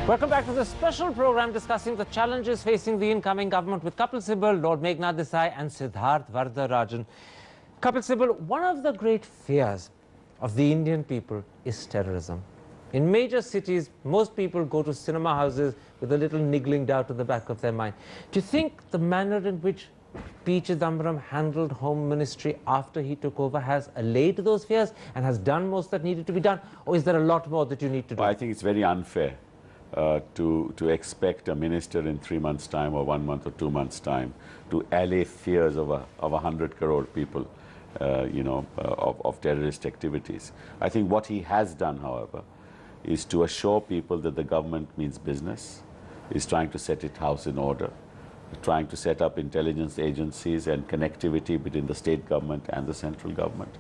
Welcome back to the special program discussing the challenges facing the incoming government with Kapil Sibal, Lord Meghna Desai and Siddharth Vardarajan. Kapil Sibal, one of the great fears of the Indian people is terrorism. In major cities, most people go to cinema houses with a little niggling doubt at the back of their mind. Do you think the manner in which P. Chidambaram handled Home Ministry after he took over has allayed those fears and has done most that needed to be done? Or is there a lot more that you need to do? Well, I think it's very unfair to expect a minister in 3 months' time or 1 month or 2 months' time to allay fears of 100 crore people, of terrorist activities. I think what he has done, however, is to assure people that the government means business, is trying to set its house in order, trying to set up intelligence agencies and connectivity between the state government and the central government.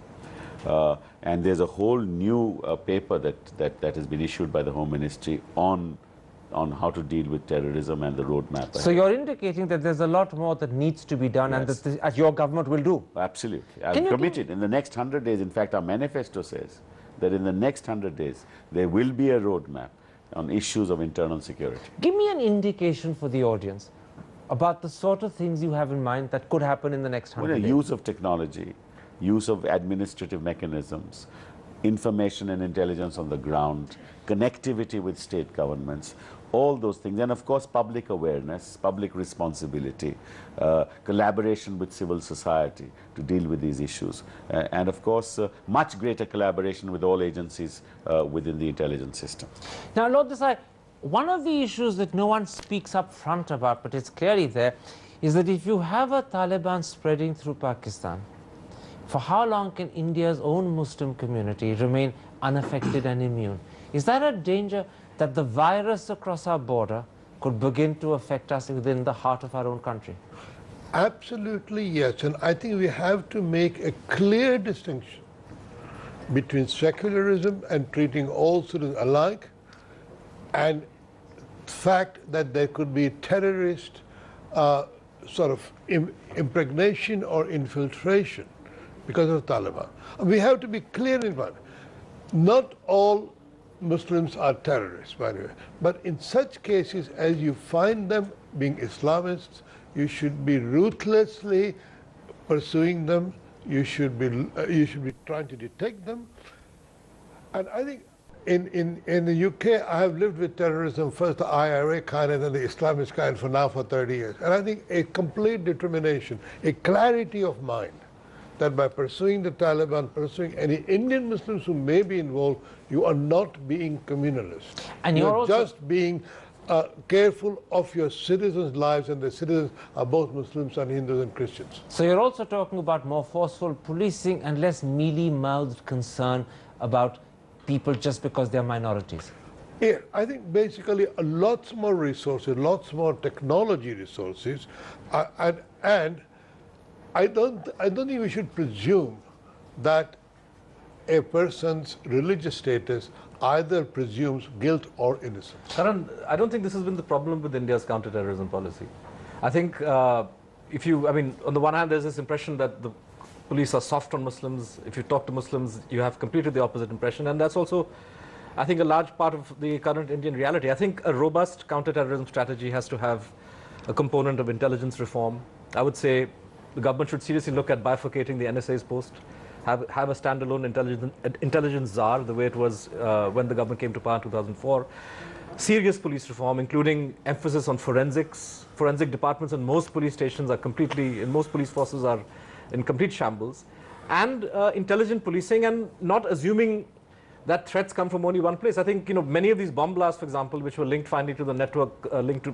And there's a whole new paper that has been issued by the Home Ministry on how to deal with terrorism and the roadmap. So you're indicating that there's a lot more that needs to be done, yes, and that your government will do? Absolutely. I'm committed. In the next 100 days, in fact, our manifesto says that in the next 100 days, there will be a roadmap on issues of internal security. Give me an indication for the audience about the sort of things you have in mind that could happen in the next 100 days. Use of technology, use of administrative mechanisms, information and intelligence on the ground, connectivity with state governments, all those things. And of course, public awareness, public responsibility, collaboration with civil society to deal with these issues. And of course, much greater collaboration with all agencies within the intelligence system. Now, Lord Desai, one of the issues that no one speaks up front about, but it's clearly there, is that if you have a Taliban spreading through Pakistan, for how long can India's own Muslim community remain unaffected and immune? Is that a danger that the virus across our border could begin to affect us within the heart of our own country? Absolutely, yes. And I think we have to make a clear distinction between secularism and treating all citizens alike, and the fact that there could be terrorist sort of impregnation or infiltration because of Taliban. We have to be clear in one. Not all Muslims are terrorists, by the way. But in such cases, as you find them being Islamists, you should be ruthlessly pursuing them. You should be trying to detect them. And I think in the UK, I have lived with terrorism, first the IRA kind and then the Islamist kind for 30 years. And I think a complete determination, a clarity of mind, that by pursuing the Taliban, pursuing any Indian Muslims who may be involved, you are not being communalist. And you're just being careful of your citizens' lives, and the citizens are both Muslims and Hindus and Christians. So you're also talking about more forceful policing and less mealy-mouthed concern about people just because they're minorities. Yeah, I think basically lots more resources, lots more technology resources, and I don't think we should presume that a person's religious status either presumes guilt or innocence. Karan, I don't think this has been the problem with India's counter-terrorism policy. I think on the one hand, there's this impression that the police are soft on Muslims. If you talk to Muslims, you have completely the opposite impression. And that's also, I think, a large part of the current Indian reality. I think a robust counter-terrorism strategy has to have a component of intelligence reform. I would say the government should seriously look at bifurcating the NSA's post, have a standalone intelligence czar, the way it was when the government came to power in 2004. Serious police reform, including emphasis on forensics. Forensic departments in most police stations are most police forces are in complete shambles. And intelligent policing, and not assuming that threats come from only one place. I think, many of these bomb blasts, for example, which were linked finally to the network, linked to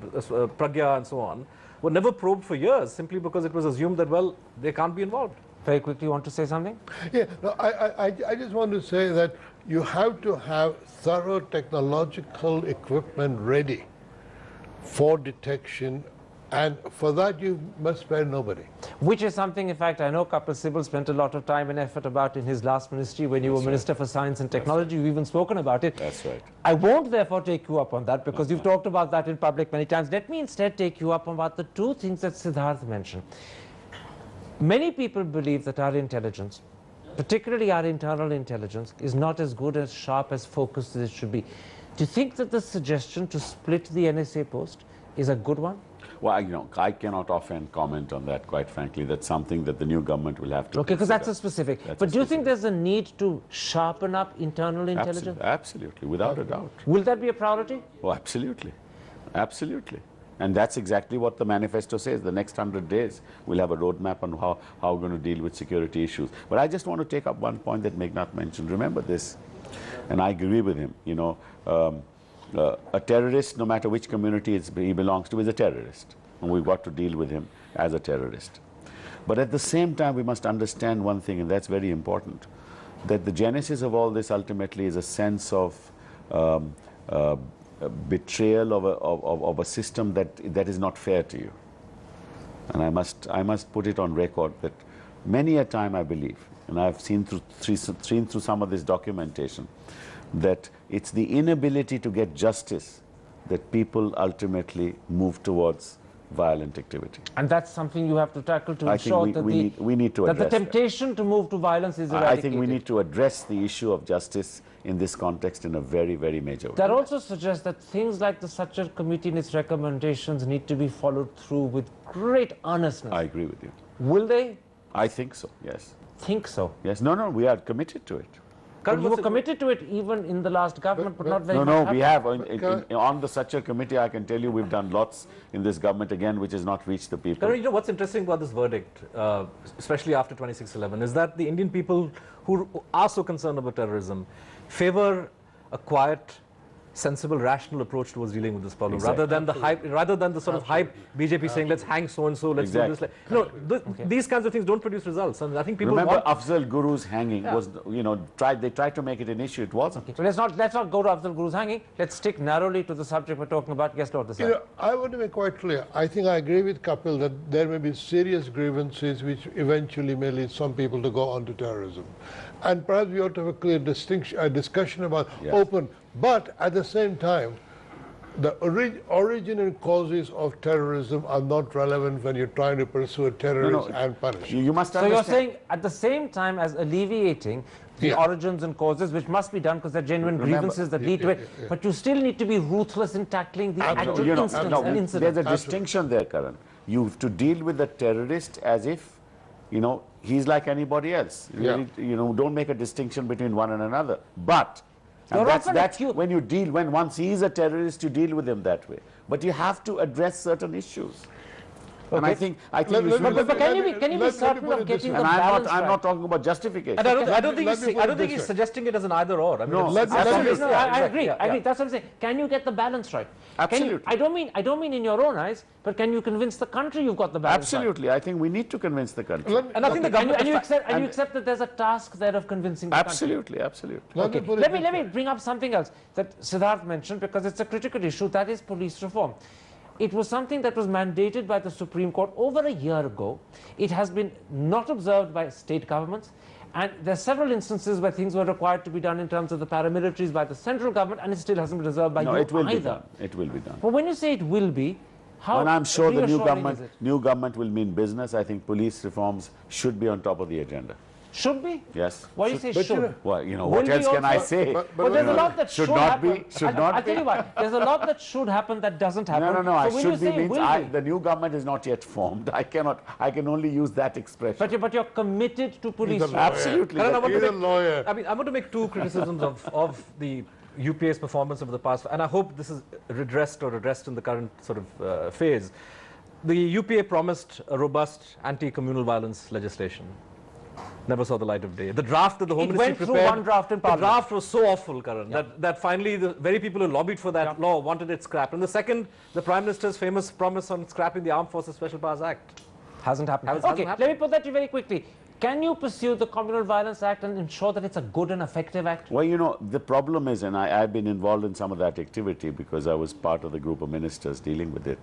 Pragya and so on, were never probed for years, simply because it was assumed that, well, they can't be involved. Very quickly, you want to say something? Yeah, no, I just want to say that you have to have thorough technological equipment ready for detection, and for that you must spare nobody. Which is something, in fact, I know Kapil Sibal spent a lot of time and effort about in his last ministry when you were Minister for Science and Technology. You've even spoken about it. That's right. I won't therefore take you up on that because you've talked about that in public many times. Let me instead take you up on about the two things that Siddharth mentioned. Many people believe that our intelligence, particularly our internal intelligence, is not as good, as sharp, as focused as it should be. Do you think that the suggestion to split the NSA post is a good one? Well, you know, I cannot offhand comment on that, quite frankly. That's something that the new government will have to Okay, because consider. that's a specific. That's But a do you think specific. there's a need to sharpen up internal intelligence? Absolutely, without a doubt. Will that be a priority? Oh, absolutely. Absolutely. And that's exactly what the manifesto says. The next 100 days, we'll have a roadmap on how we're going to deal with security issues. But I just want to take up one point that Meghnad mentioned. Remember this, and I agree with him. You know, a terrorist, no matter which community he belongs to, is a terrorist. And we've got to deal with him as a terrorist. But at the same time, we must understand one thing, and that's very important, that the genesis of all this ultimately is a sense of betrayal of a system that is not fair to you. And I must put it on record that many a time I believe, and I've seen through some of this documentation, that it's the inability to get justice that people ultimately move towards violent activity. And that's something you have to tackle to I think ensure that we need to that address the temptation to move to violence is eradicated. I think we need to address the issue of justice in this context in a very, very major way. That also suggests that things like the Sachar Committee and its recommendations need to be followed through with great earnestness. I agree with you. Will they? I think so, yes. Think so. Yes, no, we are committed to it. But you were committed to it even in the last government, but not very much. No, we happened. have. On the Sachar Committee, I can tell you we've done lots in this government, again, which has not reached the people. You know what's interesting about this verdict, especially after 26/11, is that the Indian people who are so concerned about terrorism favor a quiet, sensible, rational approach towards dealing with this problem, Exactly. rather than the sort of hype BJP saying, let's hang so and so, let's do this. No, these kinds of things don't produce results, and I think people remember want. Afzal Guru's hanging was, you know, they tried to make it an issue. It wasn't. So let's not go to Afzal Guru's hanging. Let's stick narrowly to the subject we're talking about. Yes, Lord Desai. You know, I want to make quite clear. I think I agree with Kapil that there may be serious grievances which eventually may lead some people to go on to terrorism. And perhaps we ought to have a clear discussion about open, but at the same time, the origin and causes of terrorism are not relevant when you're trying to pursue a terrorist and punish. You must So understand. you're saying at the same time as alleviating the origins and causes, which must be done because they're genuine grievances that lead to it, but you still need to be ruthless in tackling the actual instance and incident. There's a distinction there, Karan. You have to deal with the terrorist as if, you know, he's like anybody else. You know, don't make a distinction between one and another. But and that's when you deal, when once he is a terrorist, you deal with him that way. But you have to address certain issues. And I think But can you be certain of getting the and balance I'm right? not talking about justification. And I don't think he's suggesting it as an either or. I mean, No, I agree. That's what I'm saying. Can you get the balance right? Absolutely. I don't mean in your own eyes, but can you convince the country you've got the balance right? Absolutely. I think we need to convince the country. And I think the government. And you accept that there's a task there of convincing the Absolutely, absolutely. country. Okay. Let me bring up something else that Siddharth mentioned because it's a critical issue, that is police reform. It was something that was mandated by the Supreme Court over a year ago. It has been not observed by state governments, and there are several instances where things were required to be done in terms of the paramilitaries by the central government, and it still hasn't been observed by you it will either. be done. It will be done. But when you say it will be, how And I'm sure the reassuring is it? new government will mean business. I think police reforms should be on top of the agenda. Should be? Yes. Why do you say should? Well, you know, Will what be else can I also- say? But there's a lot that should not happen. be. Should not I'll be. tell you why. There's a lot that should happen that doesn't happen. No. So I when should you be say means will be, the new government is not yet formed. I can only use that expression. but you're committed to police He's a reform. lawyer. Absolutely. And I but- want to He's a make- lawyer. I mean, I want to make two criticisms of the UPA's performance over the past, and I hope this is redressed in the current sort of phase. The UPA promised a robust anti-communal violence legislation. Never saw the light of day. The draft that the Home It Ministry went through prepared, one draft in the Parliament. draft was so awful, Karan, that finally the very people who lobbied for that law wanted it scrapped. And the second, the Prime Minister's famous promise on scrapping the Armed Forces Special Powers Act. Hasn't happened. Hasn't Okay, happened. let me put that to you very quickly. Can you pursue the Communal Violence Act and ensure that it's a good and effective act? Well, you know, the problem is, and I've been involved in some of that activity because I was part of the group of ministers dealing with it.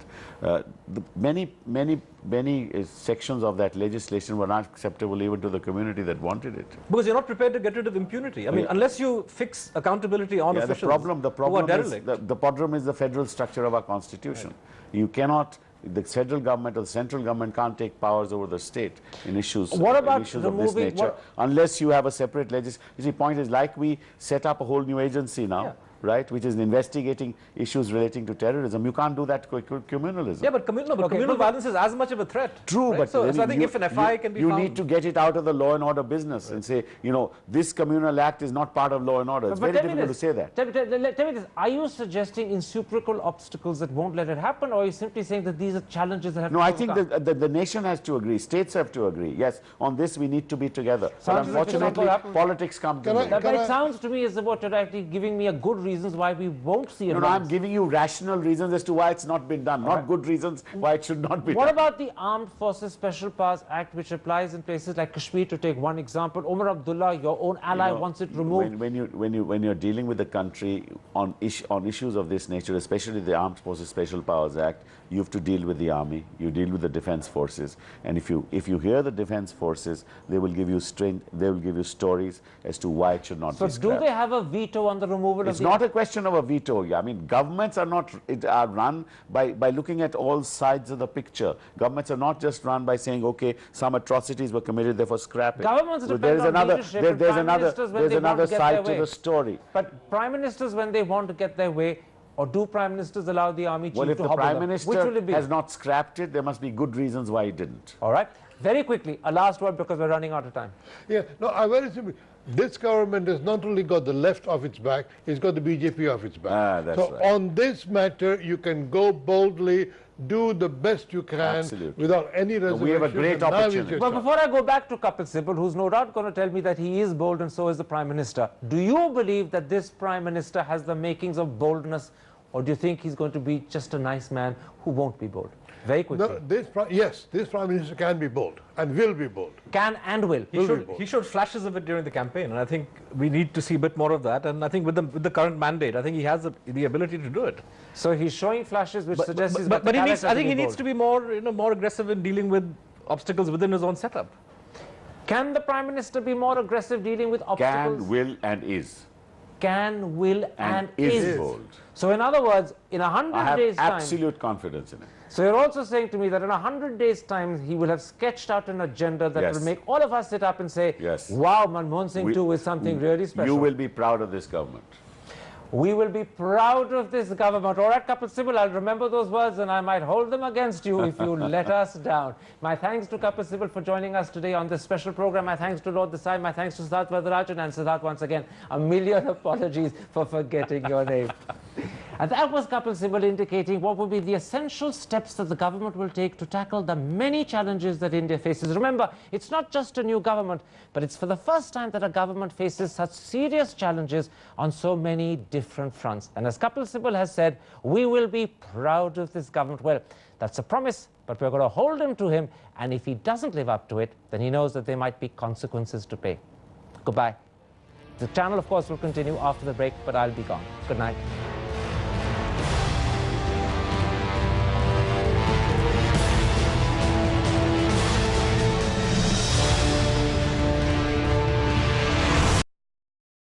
Many sections of that legislation were not acceptable even to the community that wanted it. Because you're not prepared to get rid of impunity. I mean, unless you fix accountability on Yeah, officials the who are derelict. the problem is the federal structure of our constitution. Right. You cannot, the federal government or the central government can't take powers over the state in issues, What about of this removing- nature unless you have a separate legislation. You see, point is, like we set up a whole new agency now. right, which is investigating issues relating to terrorism. You can't do that communalism. Yeah, but communal violence is as much of a threat. True, right? but so I think if an FI can be you found, need to get it out of the law and order business and say, you know, this communal act is not part of law and order. It's very difficult to say that. Tell me this. Are you suggesting insuperable obstacles that won't let it happen, or are you simply saying that these are challenges that have to be overcome? I think the nation has to agree. States have to agree. Yes, on this we need to be together. But Sounds like unfortunately, it's not politics come to me. But it sounds to me as though you're actually giving me a good reasons why we won't see it. No, I'm giving you rational reasons as to why it's not been done, not good reasons why it should not be done. What about the Armed Forces Special Powers Act, which applies in places like Kashmir, to take one example? Omar Abdullah, your own ally, wants it removed. When you're dealing with the country on issues of this nature, especially the Armed Forces Special Powers Act, you have to deal with the army, you deal with the defense forces, and if you hear the defense forces, they will give you stories as to why it should not be scrapped. So do they have a veto on the removal of the... It's not a question of a veto. I mean, governments are run by looking at all sides of the picture. Governments are not just run by saying, okay, some atrocities were committed, therefore scrap it. Governments depend on leadership. There's another side to the story. But prime ministers, when they want to get their way, or do prime ministers allow the army chief to hobble them? Well, if the prime minister has not scrapped it, there must be good reasons why he didn't. All right. Very quickly, a last word because we're running out of time. Yeah, no, I very simply, this government has not only got the left off its back, it's got the BJP off its back. That's so right. on this matter, you can go boldly, do the best you can without any reservation. We have a great opportunity. But before I go back to Kapil Sibal, who's no doubt going to tell me that he is bold and so is the Prime Minister, do you believe that this Prime Minister has the makings of boldness, or do you think he's going to be just a nice man who won't be bold? Very quickly. No, yes, this Prime Minister can be bold and will be bold. Can and will. He showed flashes of it during the campaign, and I think we need to see a bit more of that. And I think with the current mandate, I think he has the ability to do it. So he's showing flashes which suggests he's got but the I character think he to be needs bold. to be more aggressive in dealing with obstacles within his own setup. Can the Prime Minister be more aggressive dealing with obstacles? Can, will, and is. Can, will, and is bold. So in other words, in 100 days' time... I have absolute confidence in it. So you're also saying to me that in 100 days' time, he will have sketched out an agenda that will make all of us sit up and say, wow, Manmohan Singh too is something really special. You will be proud of this government. We will be proud of this government. All right, Kapil Sibal, I'll remember those words and I might hold them against you if you let us down. My thanks to Kapil Sibal for joining us today on this special program. My thanks to Lord Desai. My thanks to Siddharth Varadarajan. And Siddharth, once again, a million apologies for forgetting your name. And that was Kapil Sibal indicating what will be the essential steps that the government will take to tackle the many challenges that India faces. Remember, it's not just a new government, but it's for the first time that a government faces such serious challenges on so many different fronts. And as Kapil Sibal has said, we will be proud of this government. Well, that's a promise, but we're going to hold him to him. And if he doesn't live up to it, then he knows that there might be consequences to pay. Goodbye. The channel, of course, will continue after the break, but I'll be gone. Good night.